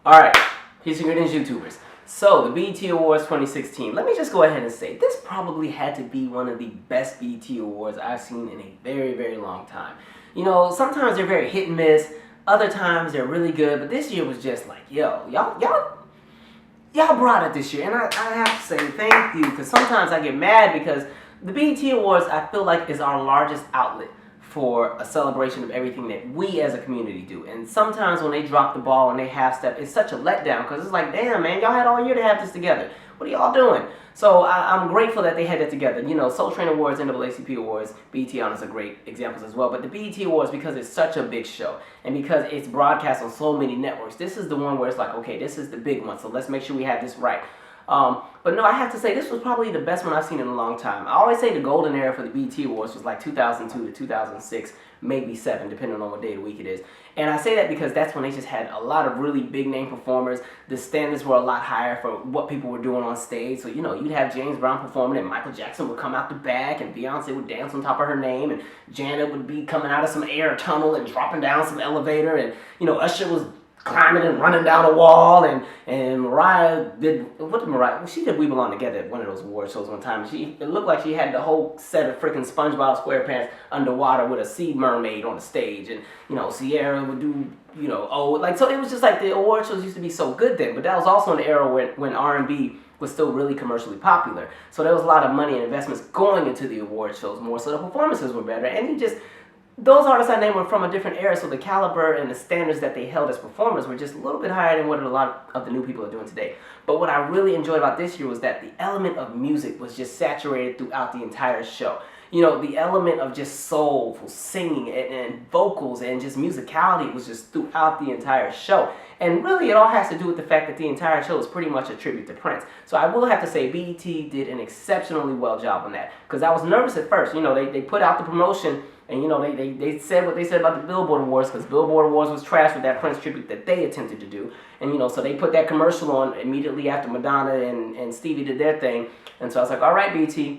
Alright, here's your greetings, YouTubers. So, the BET Awards 2016. Let me just go ahead and say, this probably had to be one of the best BET Awards I've seen in a very, very long time. You know, sometimes they're very hit and miss, other times they're really good, but this year was just like, yo, y'all brought it this year, and I have to say thank you, because sometimes I get mad because the BET Awards, I feel like, is our largest outlet for a celebration of everything that we as a community do. And sometimes when they drop the ball and they half-step, it's such a letdown, because it's like, damn, man, y'all had all year to have this together. What are y'all doing? So I'm grateful that they had it together. You know, Soul Train Awards, NAACP Awards, BET Honors are great examples as well. But the BET Awards, because it's such a big show, and because it's broadcast on so many networks, this is the one where it's like, okay, this is the big one, so let's make sure we have this right. But no, I have to say, this was probably the best one I've seen in a long time. I always say the golden era for the BET Awards was like 2002 to 2006, maybe 7, depending on what day of the week it is. And I say that because that's when they just had a lot of really big name performers. The standards were a lot higher for what people were doing on stage. So, you know, you'd have James Brown performing and Michael Jackson would come out the back and Beyonce would dance on top of her name and Janet would be coming out of some air tunnel and dropping down some elevator, and, you know, Usher was climbing and running down a wall, and Mariah did, what did Mariah, she did We Belong Together at one of those award shows one time. It looked like she had the whole set of freaking SpongeBob SquarePants underwater with a sea mermaid on the stage, and, you know, Sierra would do, you know, so it was just like the award shows used to be so good then, but that was also an era when R&B was still really commercially popular. So there was a lot of money and investments going into the award shows more, so the performances were better, and those artists I named were from a different era, so the caliber and the standards that they held as performers were just a little bit higher than what a lot of the new people are doing today. But what I really enjoyed about this year was that the element of music was just saturated throughout the entire show. You know, the element of just soulful singing and vocals and just musicality was just throughout the entire show. And really, it all has to do with the fact that the entire show is pretty much a tribute to Prince. So I will have to say BET did an exceptionally well job on that. Because I was nervous at first. You know, they put out the promotion, and, you know, they said what they said about the Billboard Awards, because Billboard Awards was trash with that Prince tribute that they attempted to do. And, you know, so they put that commercial on immediately after Madonna and Stevie did their thing. And so I was like, all right, BET,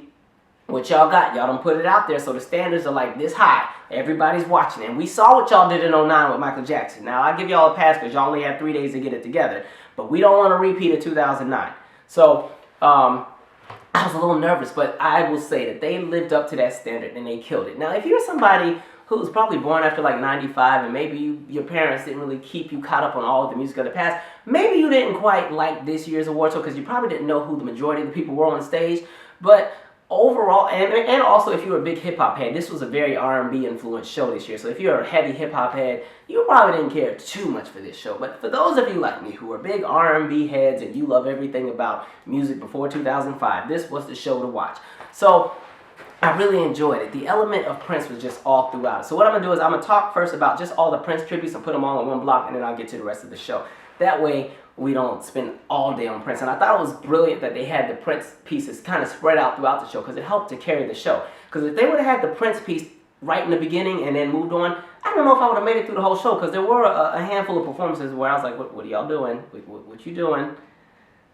what y'all got? Y'all done put it out there, so the standards are like this high. Everybody's watching. And we saw what y'all did in 09 with Michael Jackson. Now, I give y'all a pass because y'all only had 3 days to get it together. But we don't want to repeat of 2009. So, I was a little nervous, but I will say that they lived up to that standard and they killed it. Now, if you're somebody who was probably born after like 95 and maybe your parents didn't really keep you caught up on all of the music of the past, maybe you didn't quite like this year's award show because you probably didn't know who the majority of the people were on stage. But overall, and also if you were a big hip-hop head, this was a very R&B influenced show this year. So if you're a heavy hip-hop head, you probably didn't care too much for this show. But for those of you like me who are big R&B heads and you love everything about music before 2005, this was the show to watch. So I really enjoyed it. The element of Prince was just all throughout. So what I'm going to do is I'm going to talk first about just all the Prince tributes and put them all in one block, and then I'll get to the rest of the show. That way, we don't spend all day on Prince. And I thought it was brilliant that they had the Prince pieces kind of spread out throughout the show, because it helped to carry the show. Because if they would have had the Prince piece right in the beginning and then moved on, I don't know if I would have made it through the whole show, because there were a handful of performances where I was like, what are y'all doing? What you doing?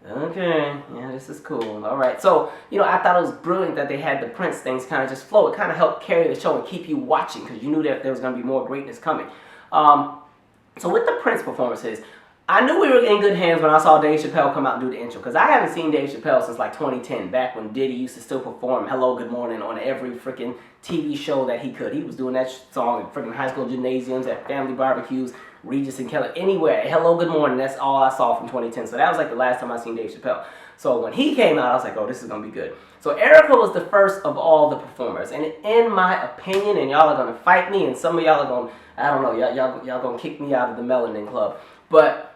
Okay, yeah, this is cool. All right. So, you know, I thought it was brilliant that they had the Prince things kind of just flow. It kind of helped carry the show and keep you watching, because you knew that there was going to be more greatness coming. So with the Prince performances, I knew we were in good hands when I saw Dave Chappelle come out and do the intro, because I haven't seen Dave Chappelle since like 2010, back when Diddy used to still perform Hello, Good Morning on every freaking TV show that he could. He was doing that song at freaking high school gymnasiums, at family barbecues, Regis and Keller, anywhere. Hello, Good Morning, that's all I saw from 2010. So that was like the last time I seen Dave Chappelle. So when he came out, I was like, oh, this is going to be good. So Erica was the first of all the performers. And in my opinion, and y'all are going to fight me, and some of y'all are going to, I don't know, y'all going to kick me out of the Melanin Club. But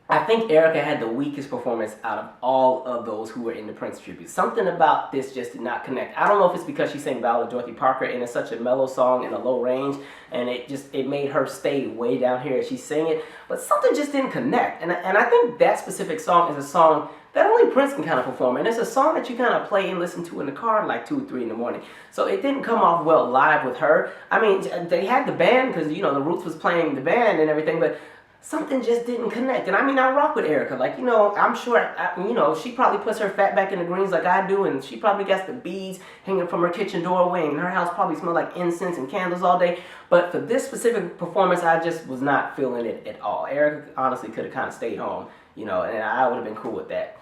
I think Erica had the weakest performance out of all of those who were in the Prince tribute. Something about this just did not connect. I don't know if it's because she sang Ballad of Dorothy Parker, and it's such a mellow song in a low range, and it made her stay way down here as she sang it, but something just didn't connect. And I think that specific song is a song that only Prince can kind of perform, and it's a song that you kind of play and listen to in the car like 2 or 3 in the morning. So it didn't come off well live with her. I mean, they had the band, because, you know, the Roots was playing the band and everything, but something just didn't connect. And I mean, I rock with Erica. Like, you know, I'm sure, you know, she probably puts her fat back in the greens like I do, and she probably gets the beads hanging from her kitchen doorway, and her house probably smells like incense and candles all day. But for this specific performance, I just was not feeling it at all. Erica honestly could have kind of stayed home, you know, and I would have been cool with that.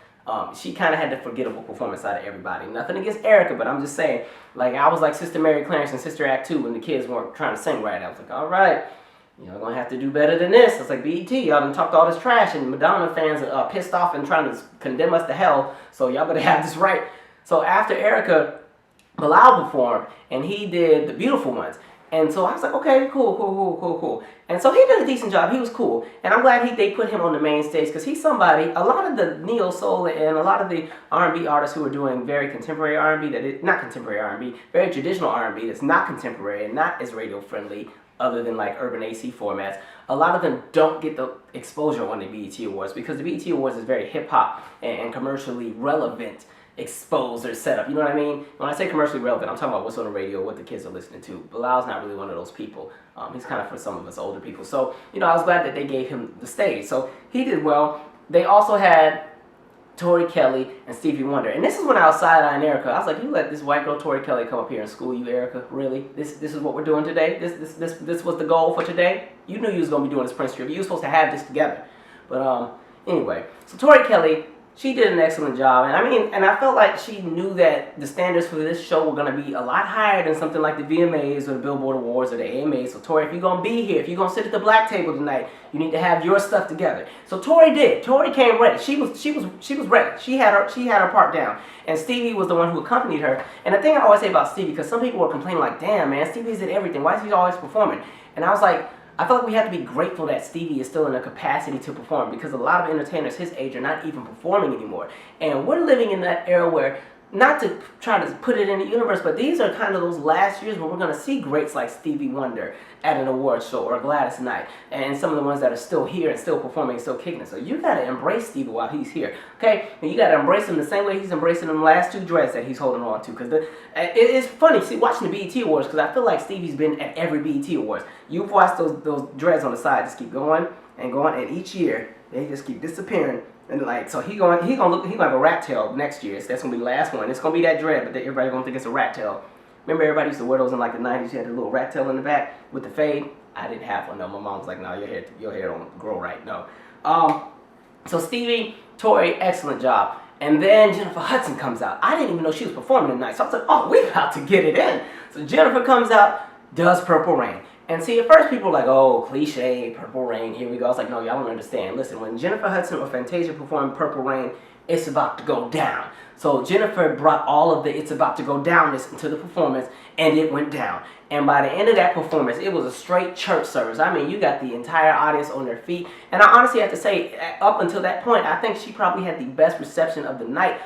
She kind of had the forgettable performance out of everybody. Nothing against Erica, but I'm just saying, like, I was like Sister Mary Clarence in Sister Act 2 when the kids weren't trying to sing right. I was like, all right, y'all gonna have to do better than this. It's like, BET, y'all done talked all this trash, and Madonna fans are pissed off and trying to condemn us to hell, so y'all better have this right. So after Erica, Bilal performed, and he did The Beautiful Ones. And so I was like, okay, cool. And so he did a decent job. He was cool. And I'm glad they put him on the main stage, because he's somebody, a lot of the neo-soul and a lot of the R&B artists who are doing very contemporary R&B, not contemporary R&B, very traditional R&B that's not contemporary and not as radio-friendly, other than like urban AC formats, a lot of them don't get the exposure on the BET Awards, because the BET Awards is very hip-hop and commercially relevant exposed or set up. You know what I mean? When I say commercially relevant, I'm talking about what's on the radio, what the kids are listening to. Bilal's not really one of those people. He's kind of for some of us older people. So, you know, I was glad that they gave him the stage. So he did well. They also had Tori Kelly and Stevie Wonder. And this is when I was side-eyeing Erica. I was like, you let this white girl Tori Kelly come up here and school you, Erica? Really? This is what we're doing today? This was the goal for today? You knew you was going to be doing this Prince trip. You were supposed to have this together. But anyway, so Tori Kelly, she did an excellent job, and I felt like she knew that the standards for this show were going to be a lot higher than something like the VMAs or the Billboard Awards or the AMAs. So Tori, if you're going to be here, if you're going to sit at the black table tonight, you need to have your stuff together. So Tori did. Tori came ready. She was ready. She had her part down. And Stevie was the one who accompanied her. And the thing I always say about Stevie, because some people were complaining like, damn man, Stevie's did everything. Why is he always performing? And I was like, I feel like we have to be grateful that Stevie is still in a capacity to perform, because a lot of entertainers his age are not even performing anymore. And we're living in that era where, not to try to put it in the universe, but these are kind of those last years where we're going to see greats like Stevie Wonder at an award show, or Gladys Knight, and some of the ones that are still here and still performing and still kicking it. So you got to embrace Stevie while he's here, okay? And you got to embrace him the same way he's embracing them last two dreads that he's holding on to. Because it's funny, see, watching the BET Awards, because I feel like Stevie's been at every BET Awards. You've watched those dreads on the side just keep going and going, and each year they just keep disappearing. And like, so he gonna have a rat tail next year. So that's gonna be the last one. It's gonna be that dread, but everybody's gonna think it's a rat tail. Remember, everybody used to wear those in like the 90s. You had a little rat tail in the back with the fade. I didn't have one though. My mom was like, "No, your hair don't grow right." No. So Stevie, Tori, excellent job. And then Jennifer Hudson comes out. I didn't even know she was performing tonight. So I was like, "Oh, we about to get it in." So Jennifer comes out, does Purple Rain. And see, at first people were like, oh, cliche, Purple Rain, here we go. I was like, no, y'all don't understand. Listen, when Jennifer Hudson or Fantasia performed Purple Rain, it's about to go down. So Jennifer brought all of the it's about to go downness into the performance, and it went down. And by the end of that performance, it was a straight church service. I mean, you got the entire audience on their feet. And I honestly have to say, up until that point, I think she probably had the best reception of the night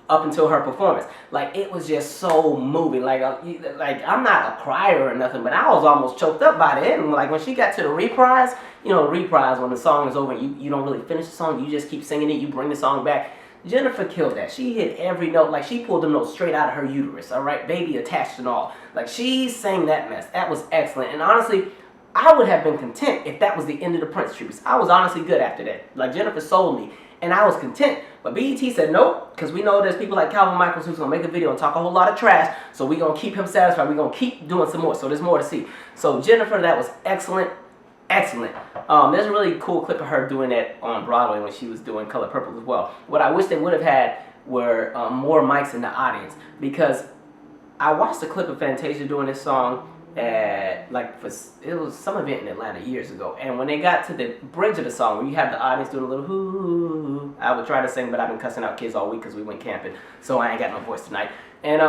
up until her performance. Like, it was just so moving. Like I'm not a crier or nothing, but I was almost choked up by the end. Like, when she got to the reprise, you know, reprise, when the song is over, you don't really finish the song, you just keep singing it, you bring the song back. Jennifer killed that. She hit every note. Like, she pulled the notes straight out of her uterus, all right? Baby attached and all. Like, she sang that mess. That was excellent. And honestly, I would have been content if that was the end of the Prince tributes. I was honestly good after that. Like, Jennifer sold me, and I was content. But BET said nope, because we know there's people like Calvin Michaels who's going to make a video and talk a whole lot of trash, so we're going to keep him satisfied. We're going to keep doing some more, so there's more to see. So Jennifer, that was excellent. Excellent. There's a really cool clip of her doing that on Broadway when she was doing Color Purple as well. What I wish they would have had were more mics in the audience, because I watched a clip of Fantasia doing this song at, it was some event in Atlanta years ago, and when they got to the bridge of the song where you have the audience doing a little hoo, I would try to sing, but I've been cussing out kids all week because we went camping, so I ain't got no voice tonight. And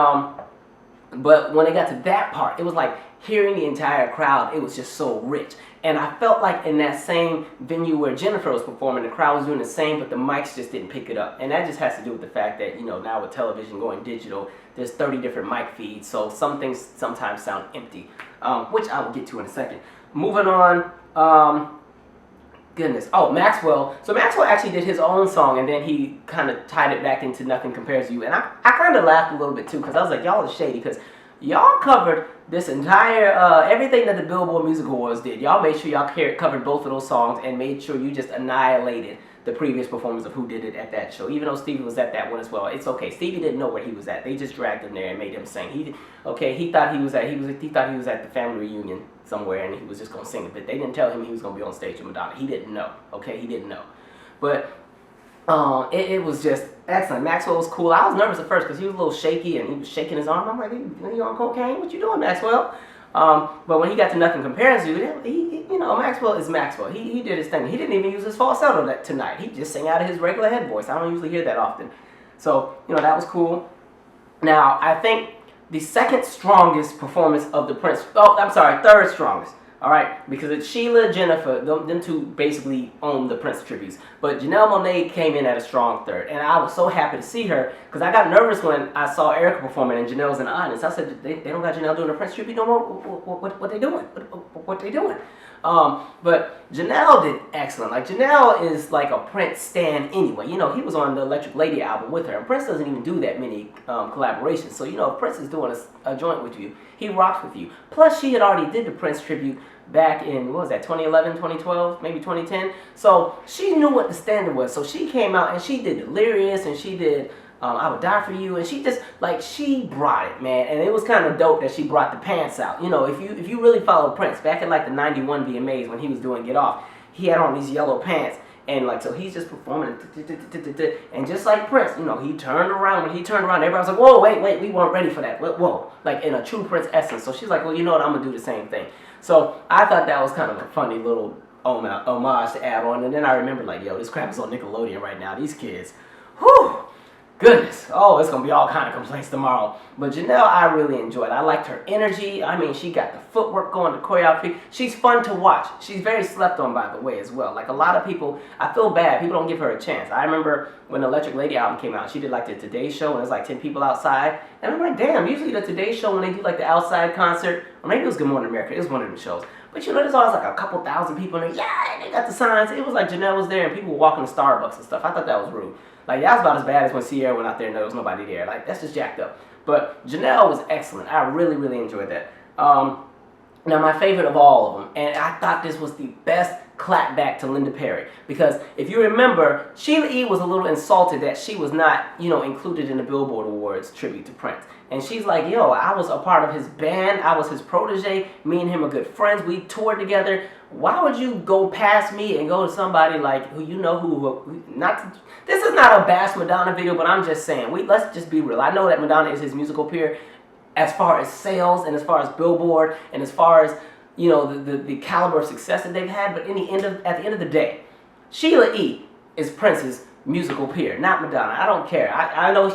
but when they got to that part, it was like hearing the entire crowd, it was just so rich. And I felt like in that same venue where Jennifer was performing, the crowd was doing the same, but the mics just didn't pick it up. And that just has to do with the fact that, you know, now with television going digital, there's 30 different mic feeds, so some things sometimes sound empty, which I will get to in a second. Moving on, goodness. Oh, Maxwell. So Maxwell actually did his own song, and then he kind of tied it back into Nothing Compares to You. And I kind of laughed a little bit too, because I was like, y'all are shady, because y'all covered this entire, everything that the Billboard Music Awards did. Y'all made sure y'all covered both of those songs and made sure you just annihilated the previous performance of who did it at that show. Even though Stevie was at that one as well, it's okay. Stevie didn't know where he was at. They just dragged him there and made him sing. He thought he was at the family reunion somewhere and he was just gonna sing it. But they didn't tell him he was gonna be on stage with Madonna. He didn't know. Okay, he didn't know. But it was just excellent. Maxwell was cool. I was nervous at first because he was a little shaky and he was shaking his arm. I'm like, "Are you on cocaine? What you doing, Maxwell?" But when he got to Nothing Compares to You, Maxwell is Maxwell. He did his thing. He didn't even use his falsetto tonight. He just sang out of his regular head voice. I don't usually hear that often. So, that was cool. Now, I think the second strongest performance of the Prince, third strongest. All right, because it's Sheila, Jennifer, them two basically own the Prince tributes. But Janelle Monáe came in at a strong third, and I was so happy to see her because I got nervous when I saw Erica performing and Janelle's in the audience. I said, they don't got Janelle doing the Prince tribute no more. What they doing? What they doing? But Janelle did excellent. Like Janelle is like a Prince stan anyway. He was on the Electric Lady album with her, and Prince doesn't even do that many collaborations. So if Prince is doing a joint with you, he rocks with you. Plus, she had already did the Prince tribute back in, 2011, 2012, maybe 2010. So she knew what the standard was. So she came out and she did Delirious and she did I Would Die For You, and she just, she brought it, man. And it was kind of dope that she brought the pants out. If you really follow Prince, back in the 91 VMAs when he was doing Get Off, he had on these yellow pants. And so he's just performing, and just like Prince, he turned around. When he turned around, everybody was like, "Whoa, wait, we weren't ready for that." Whoa, in a true Prince essence. So she's like, "Well, you know what? I'm gonna do the same thing." So I thought that was kind of a funny little homage to add on. And then I remember, this crap is on Nickelodeon right now. These kids, whew. Goodness, it's going to be all kind of complaints tomorrow. But Janelle, I really enjoyed. I liked her energy. I mean, she got the footwork going, the choreography. She's fun to watch. She's very slept on, by the way, as well. A lot of people, I feel bad. People don't give her a chance. I remember when the Electric Lady album came out, she did the Today Show, and there's 10 people outside. And I'm like, damn, usually the Today Show, when they do the outside concert, or maybe it was Good Morning America, it was one of them shows. But there's always a couple thousand people in there. Yeah, they got the signs. It was Janelle was there and people were walking to Starbucks and stuff. I thought that was rude. That was about as bad as when Sierra went out there and there was nobody there. That's just jacked up. But Janelle was excellent. I really, really enjoyed that. Now, my favorite of all of them, and I thought this was the best clap back to Linda Perry. Because if you remember, Sheila E. was a little insulted that she was not, included in the Billboard Awards tribute to Prince. And she's like, yo, I was a part of his band. I was his protege. Me and him are good friends. We toured together. Why would you go past me and go to somebody this is not a bash Madonna video, but I'm just saying, let's just be real. I know that Madonna is his musical peer as far as sales and as far as Billboard and as far as, the caliber of success that they've had. But at the end of the day, Sheila E. is Prince's musical peer, not Madonna. I don't care. I know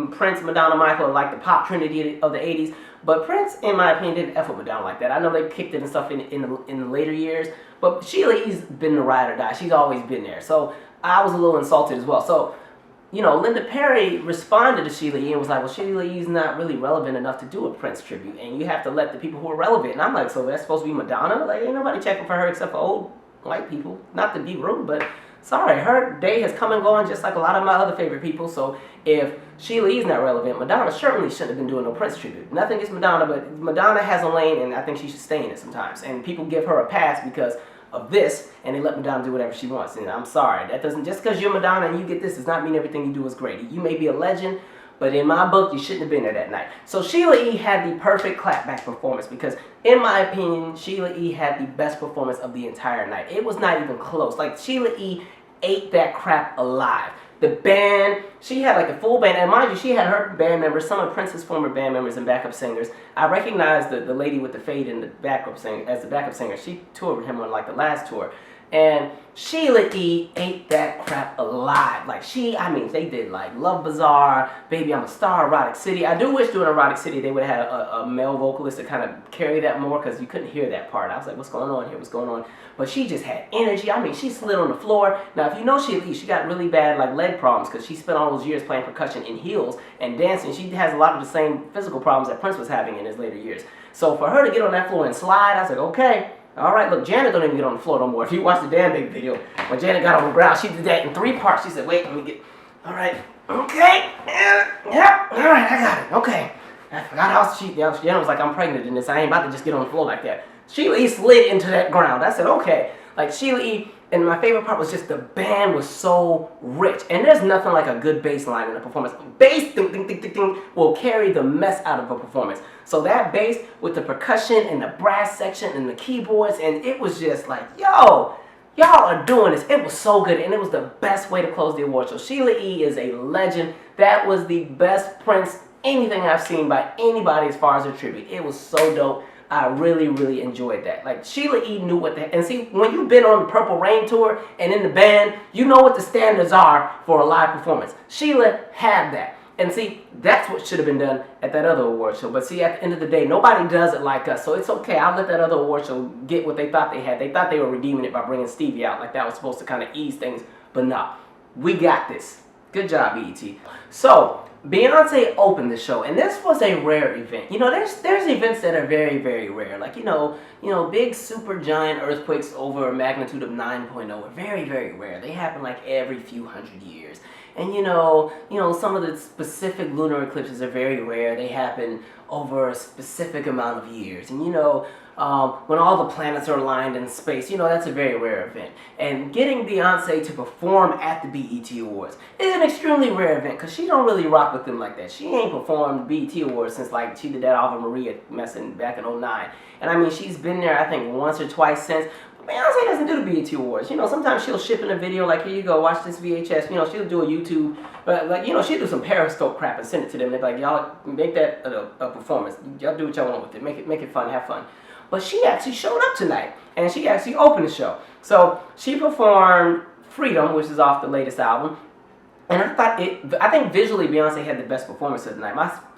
Prince, Madonna, Michael are the pop trinity of the 80s, but Prince, in my opinion, didn't F with Madonna like that. I know they kicked it and stuff in the later years, but Sheila E's been the ride or die. She's always been there. So I was a little insulted as well. So, Linda Perry responded to Sheila E. and was like, well, Sheila E's not really relevant enough to do a Prince tribute, and you have to let the people who are relevant. And I'm like, so that's supposed to be Madonna? Ain't nobody checking for her except for old white people. Not to be rude, but sorry, her day has come and gone just like a lot of my other favorite people. So if Sheila E's not relevant, Madonna certainly shouldn't have been doing no Prince tribute. Nothing against Madonna, but Madonna has a lane, and I think she should stay in it sometimes. And people give her a pass because of this, and they let Madonna do whatever she wants. And I'm sorry, that doesn't, just because you're Madonna and you get this does not mean everything you do is great. You may be a legend, but in my book, you shouldn't have been there that night. So Sheila E. had the perfect clapback performance because, in my opinion, Sheila E. had the best performance of the entire night. It was not even close. Sheila E. ate that crap alive. The band, she had the full band, and mind you, she had her band members, some of Prince's former band members and backup singers. I recognized the lady with the fade in the backup singer as the backup singer. She toured with him on the last tour. And Sheila E. ate that crap alive. They did Love Bazaar, Baby I'm a Star, Erotic City. I do wish doing Erotic City they would have had a male vocalist to kind of carry that more because you couldn't hear that part. I was like, what's going on here? What's going on? But she just had energy. She slid on the floor. Now, if you know Sheila E., she got really bad leg problems because she spent all those years playing percussion in heels and dancing. She has a lot of the same physical problems that Prince was having in his later years. So for her to get on that floor and slide, I was like, okay. All right, look, Janet don't even get on the floor no more. If you watch the Damn Big video, when Janet got on the ground, she did that in 3 parts. She said, wait, let me get, all right, okay, yeah, all right, I got it, okay. I forgot how Jenna was like, I'm pregnant in this. I ain't about to just get on the floor like that. Sheila E. slid into that ground. I said, okay. Like Sheila E. And my favorite part was just the band was so rich. And there's nothing like a good bass line in a performance. Bass, ding, ding, ding, ding, ding, will carry the mess out of a performance. So that bass with the percussion and the brass section and the keyboards, and it was just like, yo, y'all are doing this. It was so good, and it was the best way to close the award show. Sheila E. is a legend. That was the best Prince anything I've seen by anybody as far as a tribute. It was so dope. I really, really enjoyed that. Like, Sheila E. knew what the... And see, when you've been on the Purple Rain tour and in the band, you know what the standards are for a live performance. Sheila had that. And see, that's what should have been done at that other award show. But see, at the end of the day, nobody does it like us. So it's okay. I'll let that other award show get what they thought they had. They thought they were redeeming it by bringing Stevie out. Like that was supposed to kind of ease things. But no, we got this. Good job, BET. So... Beyonce opened the show, and this was a rare event. You know, there's events that are very, very rare. Like, you know, big super giant earthquakes over a magnitude of 9.0 are very, very rare. They happen like every few hundred years. And you know, some of the specific lunar eclipses are very rare. They happen over a specific amount of years. And when all the planets are aligned in space, that's a very rare event. And getting Beyonce to perform at the BET Awards is an extremely rare event because she don't really rock with them like that. She ain't performed BET Awards since like she did that Ave Maria messing back in '09. And I mean, she's been there I think once or twice since. Beyonce doesn't do the BET Awards. Sometimes she'll ship in a video like, here you go, watch this VHS. She'll do a YouTube, but like, she'll do some Periscope crap and send it to them. They're like, y'all make that a performance. Y'all do what y'all want with it. Make it fun, have fun. But she actually showed up tonight, and she actually opened the show. So she performed Freedom, which is off the latest album. And I think visually Beyonce had the best performance of the night.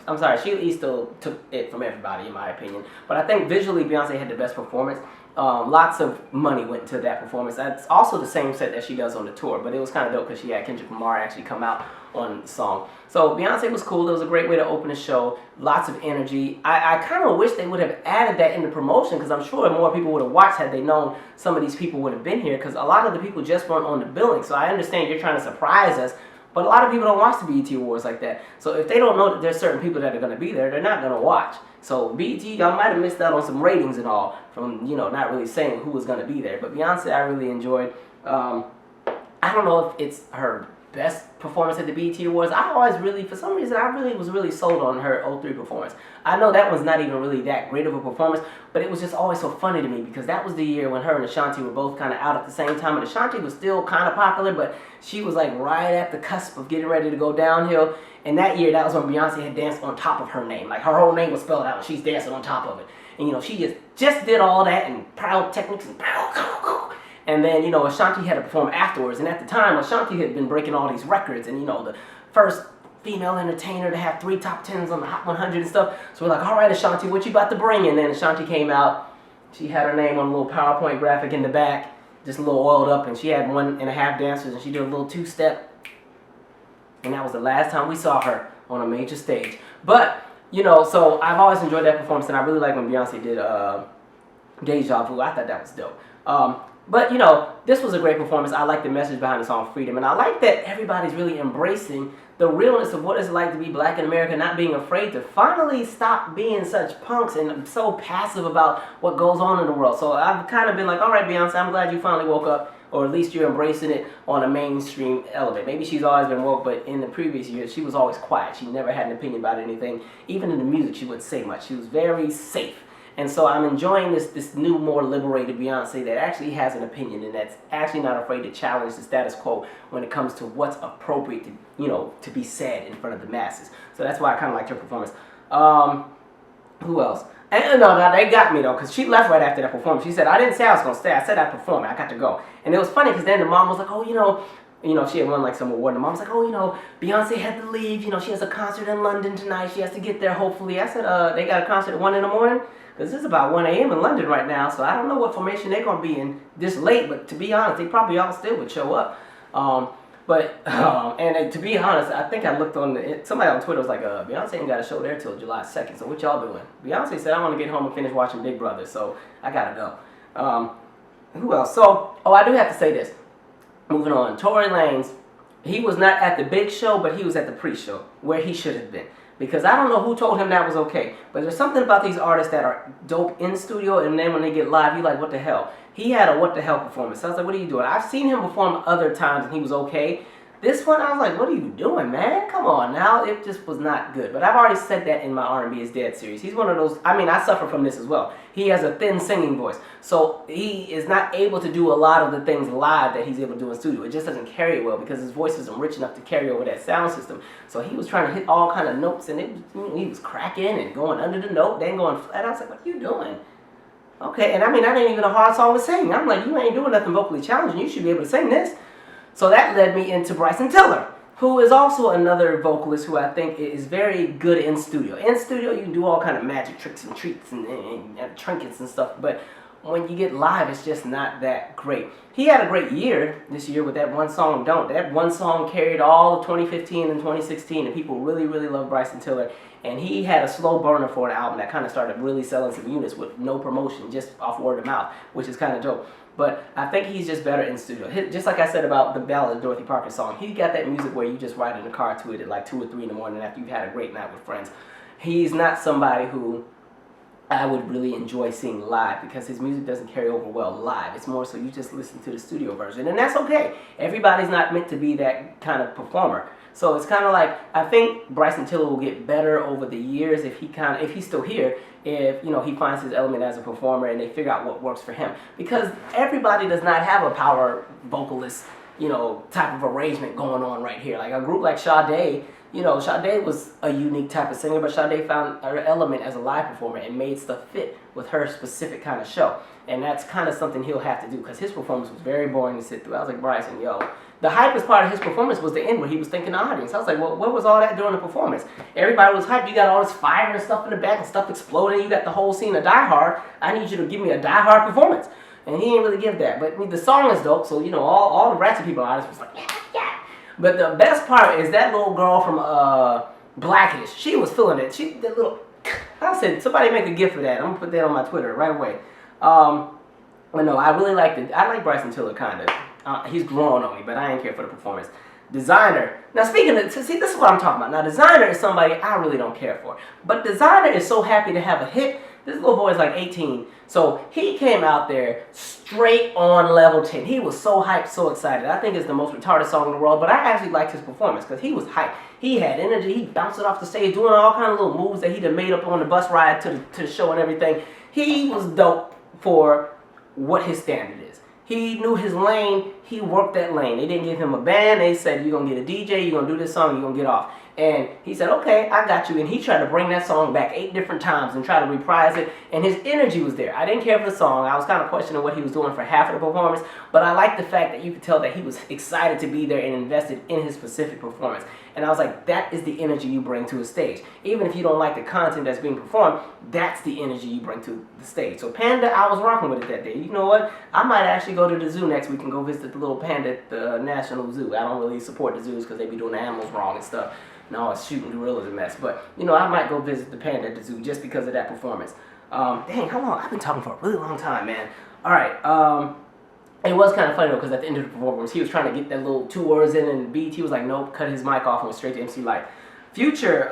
I'm sorry, Sheila E. still took it from everybody in my opinion. But I think visually Beyonce had the best performance. Lots of money went into that performance. That's also the same set that she does on the tour, but it was kind of dope because she had Kendrick Lamar actually come out on the song. So Beyonce was cool. It was a great way to open the show. Lots of energy. I kind of wish they would have added that in the promotion because I'm sure more people would have watched had they known some of these people would have been here because a lot of the people just weren't on the billing. So I understand you're trying to surprise us, but a lot of people don't watch the BET Awards like that. So if they don't know that there's certain people that are going to be there, they're not going to watch. So BET, y'all might have missed out on some ratings and all from, not really saying who was going to be there. But Beyonce, I really enjoyed. I don't know if it's her best performance at the BET Awards. For some reason, I really was sold on her 03 performance. I know that one's not even really that great of a performance, but it was just always so funny to me because that was the year when her and Ashanti were both kind of out at the same time. And Ashanti was still kind of popular, but she was like right at the cusp of getting ready to go downhill. And that year, that was when Beyonce had danced on top of her name. Like her whole name was spelled out and she's dancing on top of it. And she just did all that and pyrotechnics and and then, Ashanti had to perform afterwards. And at the time, Ashanti had been breaking all these records. And, the first female entertainer to have 3 top 10s on the Hot 100 and stuff. So we're like, all right, Ashanti, what you about to bring? And then Ashanti came out. She had her name on a little PowerPoint graphic in the back, just a little oiled up. And she had 1.5 dancers. And she did a little 2-step. And that was the last time we saw her on a major stage. But, so I've always enjoyed that performance. And I really like when Beyonce did Deja Vu. I thought that was dope. But, this was a great performance. I like the message behind the song Freedom. And I like that everybody's really embracing the realness of what it's like to be black in America, not being afraid to finally stop being such punks and so passive about what goes on in the world. So I've kind of been like, all right, Beyonce, I'm glad you finally woke up, or at least you're embracing it on a mainstream element. Maybe she's always been woke, but in the previous years, she was always quiet. She never had an opinion about anything. Even in the music, she wouldn't say much. She was very safe. And so I'm enjoying this new, more liberated Beyonce that actually has an opinion and that's actually not afraid to challenge the status quo when it comes to what's appropriate to, to be said in front of the masses. So that's why I kind of liked her performance. Who else? And no, they got me though, because she left right after that performance. She said, I didn't say I was going to stay. I said I'd perform. I got to go. And it was funny because then the mom was like, oh, she had won like some award. And the mom was like, oh, Beyonce had to leave. She has a concert in London tonight. She has to get there, hopefully. I said, they got a concert at 1 in the morning? Because it's about 1 a.m. in London right now, so I don't know what formation they're going to be in this late, but to be honest, they probably all still would show up. And to be honest, I think I looked on somebody on Twitter was like, Beyonce ain't got a show there till July 2nd, so what y'all doing? Beyonce said, I want to get home and finish watching Big Brother, so I got to go. Who else? So, I do have to say this. Moving on, Tory Lanez, he was not at the big show, but he was at the pre-show, where he should have been. Because I don't know who told him that was okay. But there's something about these artists that are dope in studio, and then when they get live, you're like, what the hell? He had a what the hell performance. So I was like, what are you doing? I've seen him perform other times and he was okay. This one, I was like, what are you doing, man? Come on now. It just was not good. But I've already said that in my R&B is Dead series. He's one of those, I mean, I suffer from this as well. He has a thin singing voice. So he is not able to do a lot of the things live that he's able to do in studio. It just doesn't carry well because his voice isn't rich enough to carry over that sound system. So he was trying to hit all kind of notes and he was cracking and going under the note, then going flat. I was like, what are you doing? Okay, and I mean, that ain't even a hard song to sing. I'm like, you ain't doing nothing vocally challenging. You should be able to sing this. So that led me into Bryson Tiller, who is also another vocalist who I think is very good in studio. In studio, you can do all kind of magic tricks and treats and trinkets and stuff, but when you get live, it's just not that great. He had a great year this year with that one song, Don't. That one song carried all of 2015 and 2016, and people really, really love Bryson Tiller. And he had a slow burner for an album that kind of started really selling some units with no promotion, just off word of mouth, which is kind of dope. But I think he's just better in studio. Just like I said about the Ballad of Dorothy Parker song, he got that music where you just ride in the car to it at like 2 or 3 in the morning after you've had a great night with friends. He's not somebody who I would really enjoy seeing live because his music doesn't carry over well live. It's more so you just listen to the studio version, and that's okay. Everybody's not meant to be that kind of performer. So it's kind of like, I think Bryson Tiller will get better over the years if he's still here, if he finds his element as a performer and they figure out what works for him. Because everybody does not have a power vocalist, type of arrangement going on right here. Like a group like Sade, Sade was a unique type of singer, but Sade found her element as a live performer and made stuff fit with her specific kind of show. And that's kind of something he'll have to do because his performance was very boring to sit through. I was like, Bryson, the hypest part of his performance was the end where he was thanking the audience. I was like, well, what was all that during the performance? Everybody was hyped. You got all this fire and stuff in the back and stuff exploding. You got the whole scene of Die Hard. I need you to give me a Die Hard performance. And he didn't really give that. But the song is dope, so, all the ratchet people out was like, yeah. But the best part is that little girl from Blackish. She was feeling it. I said, somebody make a gift for that. I'm going to put that on my Twitter right away. But no, I really liked it. I like Bryson Tiller, kind of. He's growing on me, but I ain't care for the performance. Designer. Now, speaking of, see, this is what I'm talking about. Now, Designer is somebody I really don't care for. But Designer is so happy to have a hit. This little boy is like 18. So he came out there straight on level 10. He was so hyped, so excited. I think it's the most retarded song in the world, but I actually liked his performance because he was hyped. He had energy. He bounced it off the stage, doing all kind of little moves that he done made up on the bus ride to the show and everything. He was dope for what his standard is. He knew his lane. He worked that lane. They didn't give him a band. They said, you're going to get a DJ, you're going to do this song, you're going to get off. And he said, okay, I got you. And he tried to bring that song back 8 different times and try to reprise it. And his energy was there. I didn't care for the song. I was kind of questioning what he was doing for half of the performance. But I liked the fact that you could tell that he was excited to be there and invested in his specific performance. And I was like, that is the energy you bring to a stage. Even if you don't like the content that's being performed, that's the energy you bring to the stage. So Panda, I was rocking with it that day. You know what? I might actually go to the zoo next week and go visit the little panda at the National Zoo. I don't really support the zoos because they be doing the animals wrong and stuff. No, it's shooting gorillas a mess. But, I might go visit the panda at the zoo just because of that performance. Dang, how long? I've been talking for a really long time, man. All right. It was kind of funny, though, because at the end of the performance, he was trying to get that little 2 words in, and BT was like, nope, cut his mic off and went straight to MC Light. Future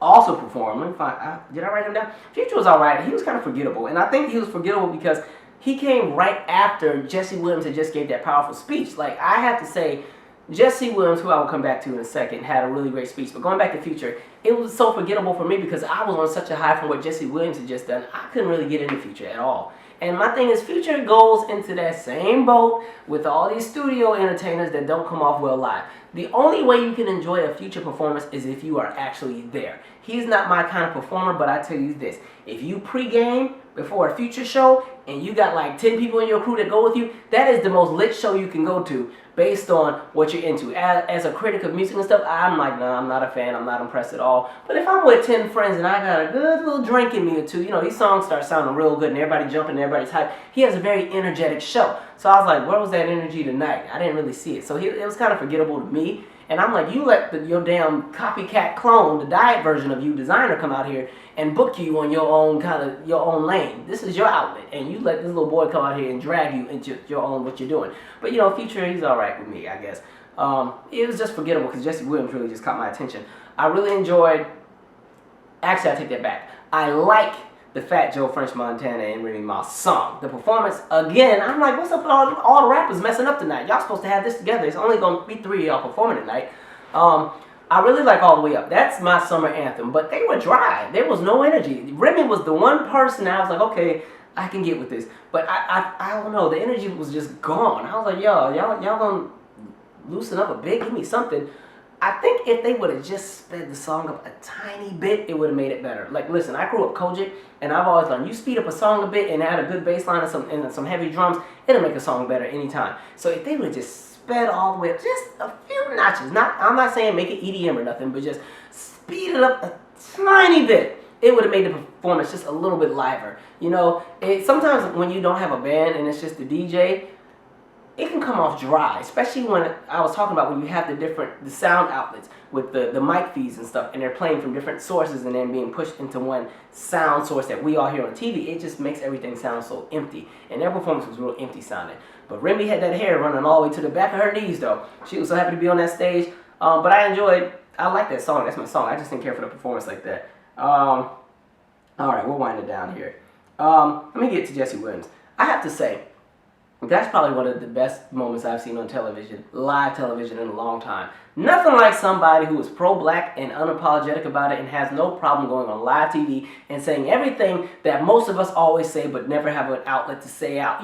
also performed. Let me find, did I write him down? Future was all right. He was kind of forgettable, and I think he was forgettable because he came right after Jesse Williams had just gave that powerful speech. Like, I have to say, Jesse Williams, who I will come back to in a second, had a really great speech. But going back to Future, it was so forgettable for me because I was on such a high from what Jesse Williams had just done. I couldn't really get into Future at all. And my thing is, Future goes into that same boat with all these studio entertainers that don't come off well live. The only way you can enjoy a Future performance is if you are actually there. He's not my kind of performer, but I tell you this. If you pregame before a Future show and you got like 10 people in your crew that go with you, that is the most lit show you can go to based on what you're into. As a critic of music and stuff, I'm like, no, I'm not a fan. I'm not impressed at all. But if I'm with 10 friends and I got a good little drink in me or two, these songs start sounding real good and everybody jumping and everybody's hyped. He has a very energetic show. So I was like, where was that energy tonight? I didn't really see it. So it was kind of forgettable to me. And I'm like, you let your damn copycat clone, the diet version of you, Designer, come out here and book you on your own lane. This is your outlet, and you let this little boy come out here and drag you into your own what you're doing. But Future, he's all right with me, I guess. It was just forgettable because Jesse Williams really just caught my attention. I really enjoyed. Actually, I take that back. I like the Fat Joe, French Montana, and Remy Ma song. The performance, again, I'm like, what's up with all the rappers messing up tonight? Y'all supposed to have this together. It's only going to be 3 of y'all performing tonight. I really like All the Way Up. That's my summer anthem. But they were dry. There was no energy. Remy was the one person I was like, okay, I can get with this. But I don't know. The energy was just gone. I was like, y'all going to loosen up a bit? Give me something. I think if they would have just sped the song up a tiny bit, it would have made it better. Like, listen, I grew up Kojic, and I've always learned, you speed up a song a bit and add a good bass line and some heavy drums, it'll make a song better anytime. So if they would have just sped all the way up, just a few notches, I'm not saying make it EDM or nothing, but just speed it up a tiny bit, it would have made the performance just a little bit liver. You know, sometimes when you don't have a band and it's just the DJ, it can come off dry, especially when I was talking about when you have the sound outlets with the mic feeds and stuff, and they're playing from different sources and then being pushed into one sound source that we all hear on TV. It just makes everything sound so empty, and their performance was real empty sounding. But Remy had that hair running all the way to the back of her knees, though. She was so happy to be on that stage. But I like that song. That's my song. I just didn't care for the performance like that. All right, we'll wind it down here. Let me get to Jesse Williams. I have to say, that's probably one of the best moments I've seen on television, live television, in a long time. Nothing like somebody who is pro-black and unapologetic about it and has no problem going on live TV and saying everything that most of us always say but never have an outlet to say out,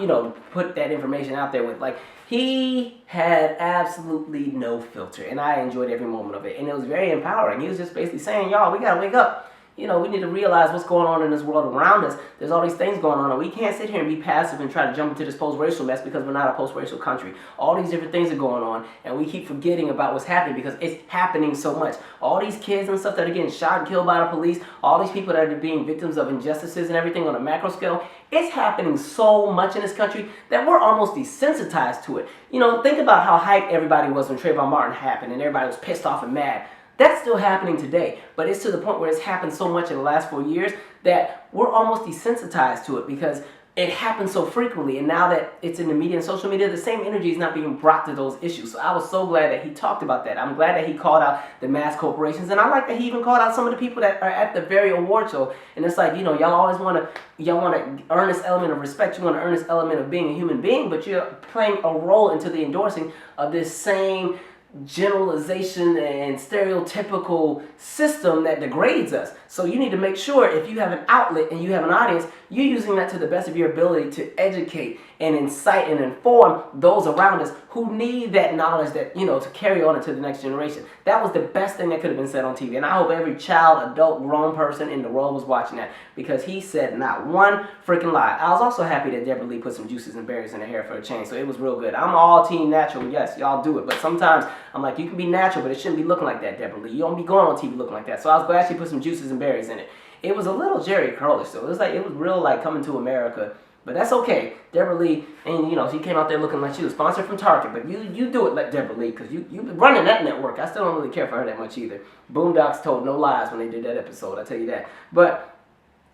put that information out there with. Like, he had absolutely no filter, and I enjoyed every moment of it, and it was very empowering. He was just basically saying, y'all, we gotta wake up. We need to realize what's going on in this world around us. There's all these things going on, and we can't sit here and be passive and try to jump into this post-racial mess because we're not a post-racial country. All these different things are going on, and we keep forgetting about what's happening because it's happening so much. All these kids and stuff that are getting shot and killed by the police, all these people that are being victims of injustices and everything on a macro scale, it's happening so much in this country that we're almost desensitized to it. Think about how hyped everybody was when Trayvon Martin happened, and everybody was pissed off and mad. That's still happening today, but it's to the point where it's happened so much in the last 4 years that we're almost desensitized to it because it happens so frequently, and now that it's in the media and social media, the same energy is not being brought to those issues. So I was so glad that he talked about that. I'm glad that he called out the mass corporations, and I like that he even called out some of the people that are at the very award show. And it's like, y'all always want to earn this element of respect, you want to earn this element of being a human being, but you're playing a role into the endorsing of this same generalization and stereotypical system that degrades us. So you need to make sure if you have an outlet and you have an audience, you're using that to the best of your ability to educate and incite and inform those around us who need that knowledge that, to carry on into the next generation. That was the best thing that could have been said on TV. And I hope every child, adult, grown person in the world was watching that because he said not one freaking lie. I was also happy that Deborah Lee put some juices and berries in her hair for a change. So it was real good. I'm all team natural. Yes, y'all do it. But sometimes I'm like, you can be natural, but it shouldn't be looking like that, Deborah Lee. You don't be going on TV looking like that. So I was glad she put some juices and berries in it. It was a little Jerry Curlish, so it was real like Coming to America. But that's okay. Deborah Lee, and she came out there looking like she was sponsored from Target. But you do it like Deborah Lee, because you running that network. I still don't really care for her that much either. Boondocks told no lies when they did that episode, I tell you that. But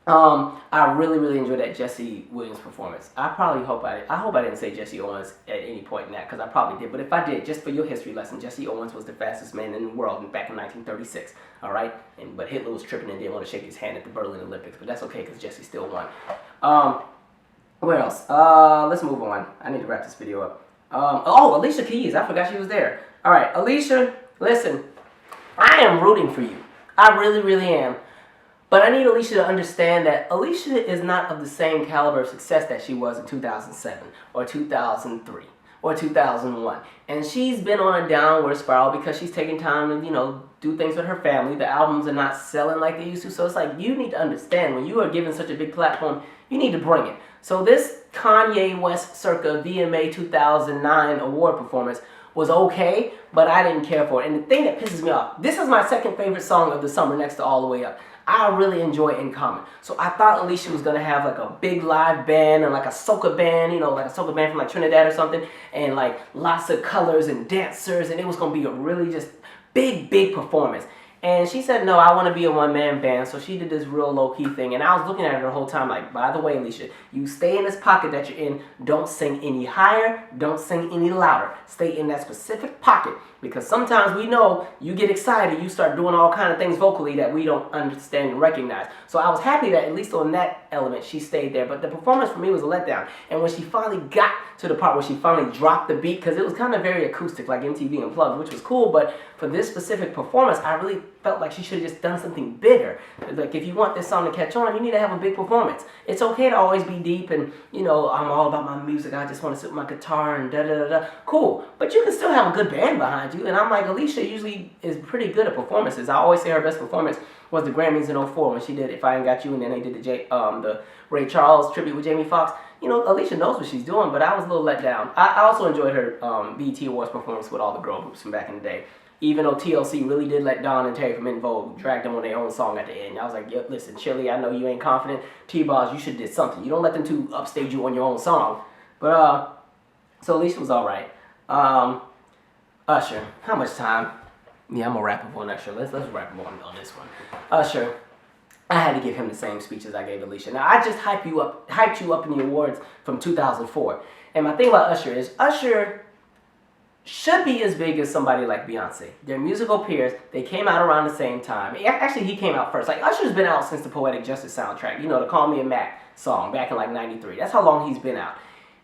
I really, really enjoyed that Jesse Williams performance. I hope I didn't say Jesse Owens at any point in that, because I probably did. But if I did, just for your history lesson, Jesse Owens was the fastest man in the world back in 1936. All right, but Hitler was tripping and didn't want to shake his hand at the Berlin Olympics. But that's okay, because Jesse still won. Where else? Let's move on. I need to wrap this video up. Alicia Keys. I forgot she was there. All right, Alicia, listen. I am rooting for you. I really, really am. But I need Alicia to understand that Alicia is not of the same caliber of success that she was in 2007 or 2003 or 2001. And she's been on a downward spiral because she's taking time to, do things with her family. The albums are not selling like they used to. So it's like, you need to understand, when you are given such a big platform, you need to bring it. So this Kanye West circa VMA 2009 award performance was okay, but I didn't care for it. And the thing that pisses me off, this is my second favorite song of the summer next to All the Way Up. I really enjoy In Common. So I thought Alicia was going to have like a big live band and like a soca band, like a soca band from like Trinidad or something, and like lots of colors and dancers, and it was going to be a really just big performance. And she said, no, I want to be a one-man band. So she did this real low-key thing. And I was looking at her the whole time like, by the way, Alicia, you stay in this pocket that you're in. Don't sing any higher. Don't sing any louder. Stay in that specific pocket. Because sometimes we know you get excited. You start doing all kind of things vocally that we don't understand and recognize. So I was happy that at least on that element she stayed there. But the performance for me was a letdown. And when she finally got to the part where she finally dropped the beat, because it was kind of very acoustic like MTV Unplugged, which was cool. But for this specific performance, I really felt like she should have just done something bigger. Like, if you want this song to catch on, you need to have a big performance. It's okay to always be deep and, you know, I'm all about my music. I just want to sit with my guitar and da-da-da-da. Cool. But you can still have a good band behind you. And I'm like, Alicia usually is pretty good at performances. I always say her best performance was the Grammys in '04 when she did If I Ain't Got You, and then they did the Ray Charles tribute with Jamie Foxx. You know, Alicia knows what she's doing, but I was a little let down. I also enjoyed her BET Awards performance with all the girl groups from back in the day. Even though TLC really did let Dawn and Terry from En Vogue drag them on their own song at the end. I was like, yeah, listen, Chili, I know you ain't confident. T-Boz, you should have did something. You don't let them two upstage you on your own song. But, so Alicia was all right. Usher, how much time? Yeah, I'm going to wrap up on Usher. Let's wrap up on this one. Usher, I had to give him the same speech as I gave Alicia. Now, I just hyped you up in the awards from 2004. And my thing about Usher is, Usher should be as big as somebody like Beyonce. They're musical peers. They came out around the same time. Actually, he came out first. Like, Usher's been out since the Poetic Justice soundtrack. You know, the Call Me a Mac song back in like '93. That's how long he's been out.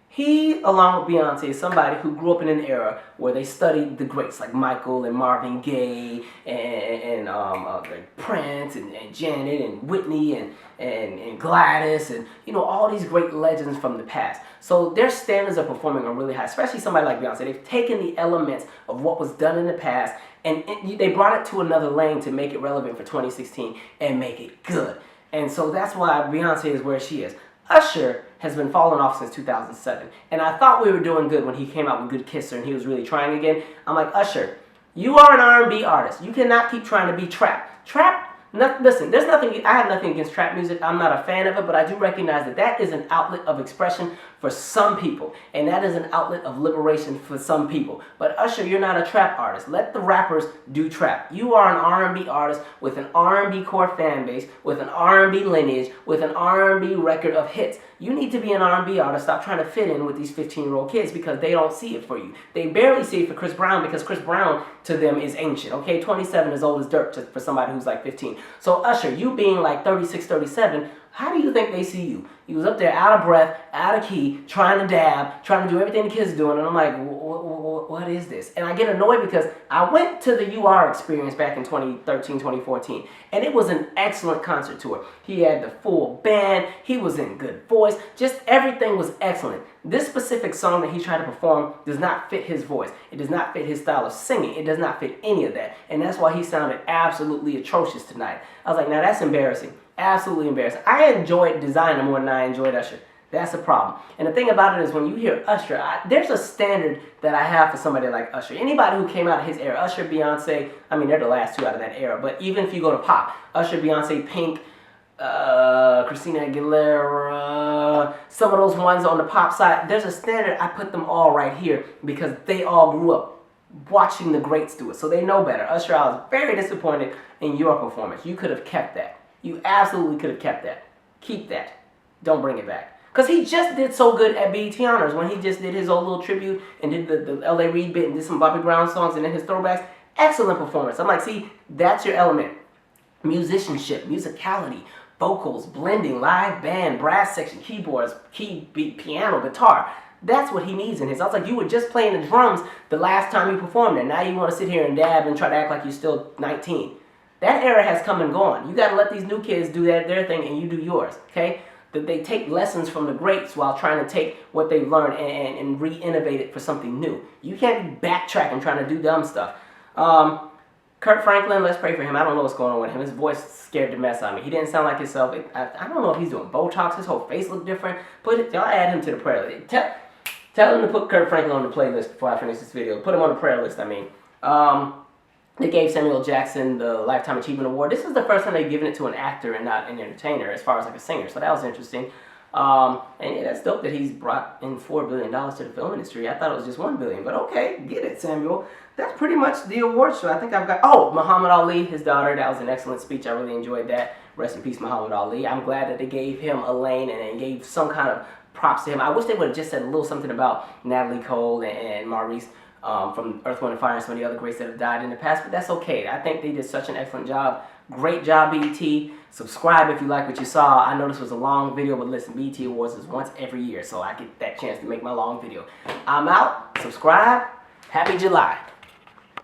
He, along with Beyonce, is somebody who grew up in an era where they studied the greats like Michael and Marvin Gaye and like Prince and Janet and Whitney and Gladys and, you know, all these great legends from the past. So their standards of performing are really high, especially somebody like Beyonce. They've taken the elements of what was done in the past and they brought it to another lane to make it relevant for 2016 and make it good. And so that's why Beyonce is where she is. Usher has been falling off since 2007. And I thought we were doing good when he came out with Good Kisser and he was really trying again. I'm like, Usher, you are an R&B artist. You cannot keep trying to be trap. Listen, I have nothing against trap music. I'm not a fan of it, but I do recognize that that is an outlet of expression for some people. And that is an outlet of liberation for some people. But Usher, you're not a trap artist. Let the rappers do trap. You are an R&B artist with an R&B core fan base, with an R&B lineage, with an R&B record of hits. You need to be an R&B artist. Stop trying to fit in with these 15-year-old kids because they don't see it for you. They barely see it for Chris Brown because Chris Brown to them is ancient. Okay, 27 is old as dirt just for somebody who's like 15. So Usher, you being like 36, 37, how do you think they see you? You was up there out of breath, out of key, trying to dab, trying to do everything the kids are doing, and I'm like, what is this? And I get annoyed because I went to the UR experience back in 2013, 2014, and it was an excellent concert tour. He had the full band, he was in good voice, just everything was excellent. This specific song that he tried to perform does not fit his voice. It does not fit his style of singing. It does not fit any of that, and that's why he sounded absolutely atrocious tonight. I was like, now that's embarrassing. Absolutely embarrassing. I enjoyed Designer more than I enjoyed Usher. That's a problem. And the thing about it is when you hear Usher, there's a standard that I have for somebody like Usher. Anybody who came out of his era, Usher, Beyonce, I mean, they're the last two out of that era, but even if you go to pop, Usher, Beyonce, Pink, Christina Aguilera, some of those ones on the pop side, there's a standard. I put them all right here because they all grew up watching the greats do it, so they know better. Usher, I was very disappointed in your performance. You could have kept that. You absolutely could have kept that. Keep that. Don't bring it back. Because he just did so good at BET Honors when he just did his old little tribute and did the L.A. Reid bit and did some Bobby Brown songs and then his throwbacks. Excellent performance. I'm like, see, that's your element. Musicianship, musicality, vocals, blending, live band, brass section, keyboards, piano, guitar. That's what he needs in his. I was like, you were just playing the drums the last time you performed there. Now you want to sit here and dab and try to act like you're still 19. That era has come and gone. You got to let these new kids do their thing and you do yours, okay? That they take lessons from the greats while trying to take what they've learned and re-innovate it for something new. You can't be backtracking trying to do dumb stuff. Kirk Franklin, let's pray for him. I don't know what's going on with him. His voice scared the mess out of me. He didn't sound like himself. I don't know if he's doing Botox. His whole face looked different. Y'all add him to the prayer list. Tell him to put Kirk Franklin on the playlist before I finish this video. Put him on the prayer list, I mean. They gave Samuel Jackson the Lifetime Achievement Award. This is the first time they've given it to an actor and not an entertainer as far as like a singer. So that was interesting. And yeah, that's dope that he's brought in $4 billion to the film industry. I thought it was just $1 billion, but okay, get it, Samuel. That's pretty much the award show. I think I've got, Muhammad Ali, his daughter. That was an excellent speech. I really enjoyed that. Rest in peace, Muhammad Ali. I'm glad that they gave him a lane and gave some kind of props to him. I wish they would have just said a little something about Natalie Cole and Maurice from Earth, Wind & Fire and some of the other greats that have died in the past, but that's okay. I think they did such an excellent job. Great job, BET. Subscribe if you like what you saw. I know this was a long video, but listen, BET Awards is once every year, so I get that chance to make my long video. I'm out. Subscribe. Happy July.